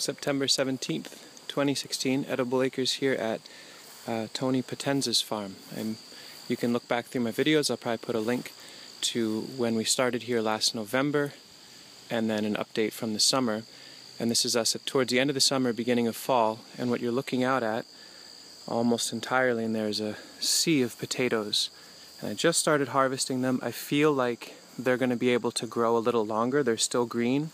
September 17th, 2016, edible acres here at Tony Potenza's farm. You can look back through my videos. I'll probably put a link to when we started here last November and then an update from the summer. And this is us towards the end of the summer, beginning of fall, and what you're looking out at almost entirely, and there's a sea of potatoes. And I just started harvesting them. I feel like they're going to be able to grow a little longer. They're still green,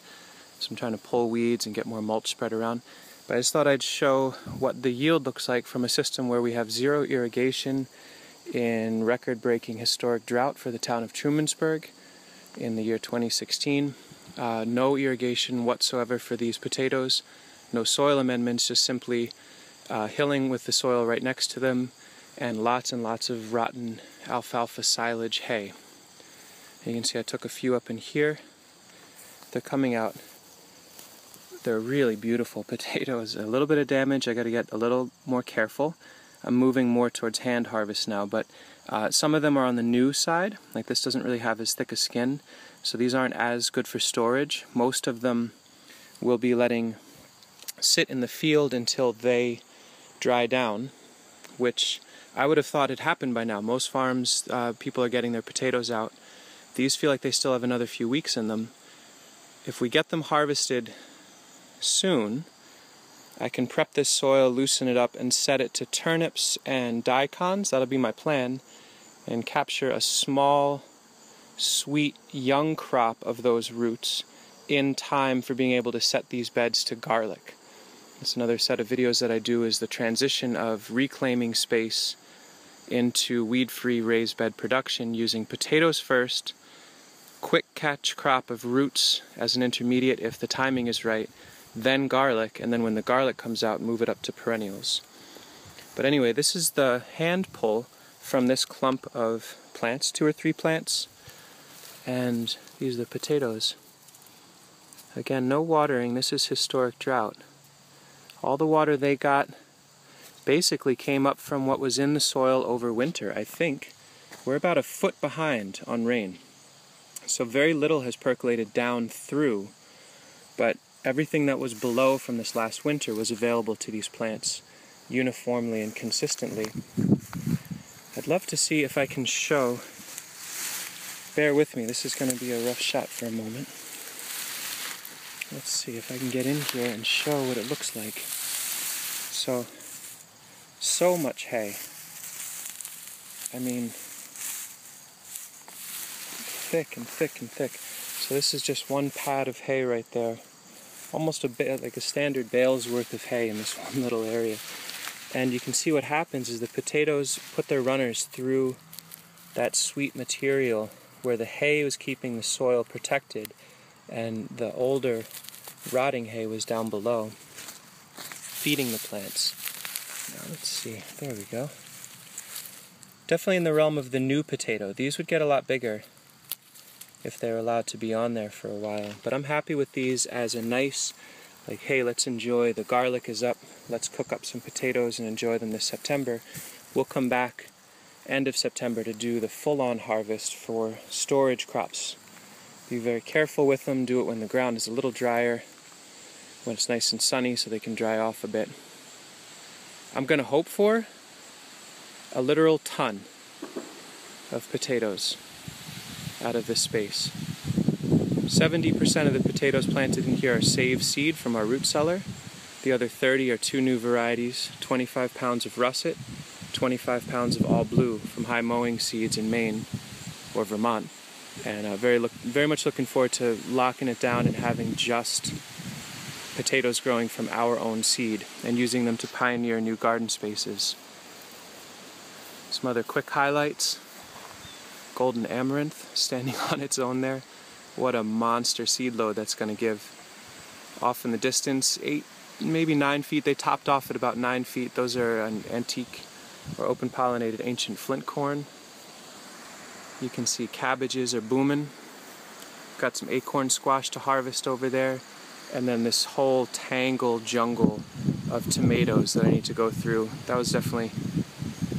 so I'm trying to pull weeds and get more mulch spread around. But I just thought I'd show what the yield looks like from a system where we have zero irrigation in record-breaking historic drought for the town of Trumansburg in the year 2016. No irrigation whatsoever for these potatoes. No soil amendments, just simply hilling with the soil right next to them, and lots of rotten alfalfa silage hay. And you can see I took a few up in here. They're coming out. They're really beautiful potatoes. A little bit of damage. I got to get a little more careful. I'm moving more towards hand harvest now, but some of them are on the new side. Like this doesn't really have as thick a skin, so these aren't as good for storage. Most of them will be letting sit in the field until they dry down, which I would have thought had happened by now. Most farms, people are getting their potatoes out. These feel like they still have another few weeks in them. If we get them harvested soon, I can prep this soil, loosen it up, and set it to turnips and daikons. That'll be my plan, and capture a small, sweet, young crop of those roots in time for being able to set these beds to garlic. That's another set of videos that I do, is the transition of reclaiming space into weed-free raised bed production using potatoes first, quick catch crop of roots as an intermediate if the timing is right, then garlic, and then when the garlic comes out, move it up to perennials. But anyway, this is the hand pull from this clump of plants, 2 or 3 plants, and these are the potatoes. Again, no watering. This is historic drought. All the water they got basically came up from what was in the soil over winter, I think. We're about a foot behind on rain, so very little has percolated down through, but everything that was below from this last winter was available to these plants uniformly and consistently. I'd love to see if I can show, bear with me, this is going to be a rough shot for a moment. Let's see if I can get in here and show what it looks like. So much hay. I mean, thick and thick and thick. So this is just one pad of hay right there. Almost a bit like a standard bale's worth of hay in this one little area. And you can see what happens is the potatoes put their runners through that sweet material where the hay was keeping the soil protected and the older rotting hay was down below feeding the plants. Now let's see, there we go. Definitely in the realm of the new potato. These would get a lot bigger if they're allowed to be on there for a while. But I'm happy with these as a nice, like, hey, let's enjoy, the garlic is up, let's cook up some potatoes and enjoy them this September. We'll come back end of September to do the full-on harvest for storage crops. Be very careful with them, do it when the ground is a little drier, when it's nice and sunny so they can dry off a bit. I'm going to hope for a literal ton of potatoes out of this space. 70% of the potatoes planted in here are saved seed from our root cellar. The other 30 are 2 new varieties, 25 pounds of russet, 25 pounds of all blue from high mowing seeds in Maine or Vermont. And very much looking forward to locking it down and having just potatoes growing from our own seed and using them to pioneer new garden spaces. Some other quick highlights. Golden amaranth standing on its own there. What a monster seed load that's going to give. Off in the distance, 8, maybe 9 feet. They topped off at about 9 feet. Those are an antique or open pollinated ancient flint corn. You can see cabbages are booming. Got some acorn squash to harvest over there. And then this whole tangled jungle of tomatoes that I need to go through. That was definitely,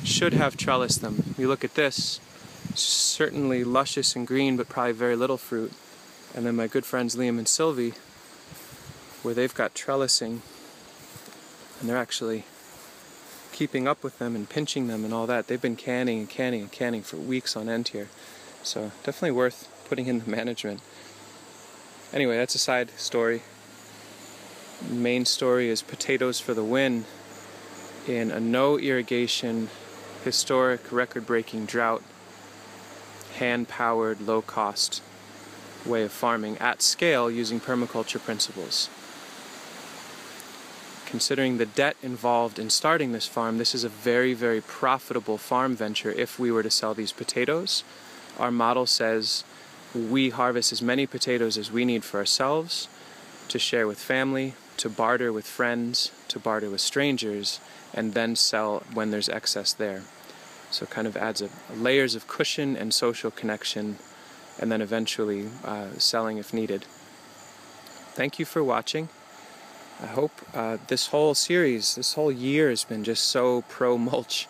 should have trellised them. You look at this, certainly luscious and green, but probably very little fruit. And then my good friends Liam and Sylvie where they've got trellising, and they're actually keeping up with them and pinching them and all that. They've been canning and canning and canning for weeks on end here. So definitely worth putting in the management. Anyway, that's a side story. Main story is potatoes for the win in a no irrigation, historic, record-breaking drought, hand-powered, low-cost way of farming at scale using permaculture principles. Considering the debt involved in starting this farm, this is a very, very profitable farm venture if we were to sell these potatoes. Our model says we harvest as many potatoes as we need for ourselves, to share with family, to barter with friends, to barter with strangers, and then sell when there's excess there. So it kind of adds layers of cushion and social connection, and then eventually selling if needed. Thank you for watching. I hope this whole series, this whole year has been just so pro-mulch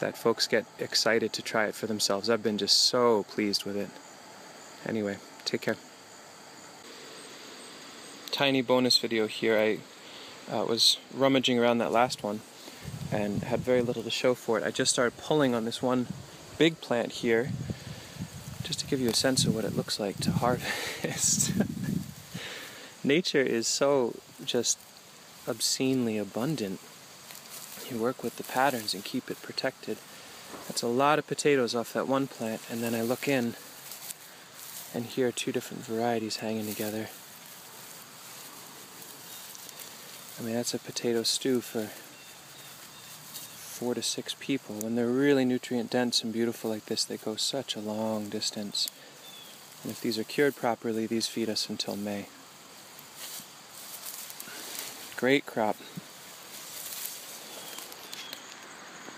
that folks get excited to try it for themselves. I've been just so pleased with it. Anyway, take care. Tiny bonus video here. I was rummaging around that last one and had very little to show for it. I just started pulling on this one big plant here just to give you a sense of what it looks like to harvest. Nature is so just obscenely abundant. You work with the patterns and keep it protected. That's a lot of potatoes off that one plant, and then I look in and here are two different varieties hanging together. I mean, that's a potato stew for 4 to 6 people. When they're really nutrient dense and beautiful like this, they go such a long distance. And if these are cured properly, these feed us until May. Great crop.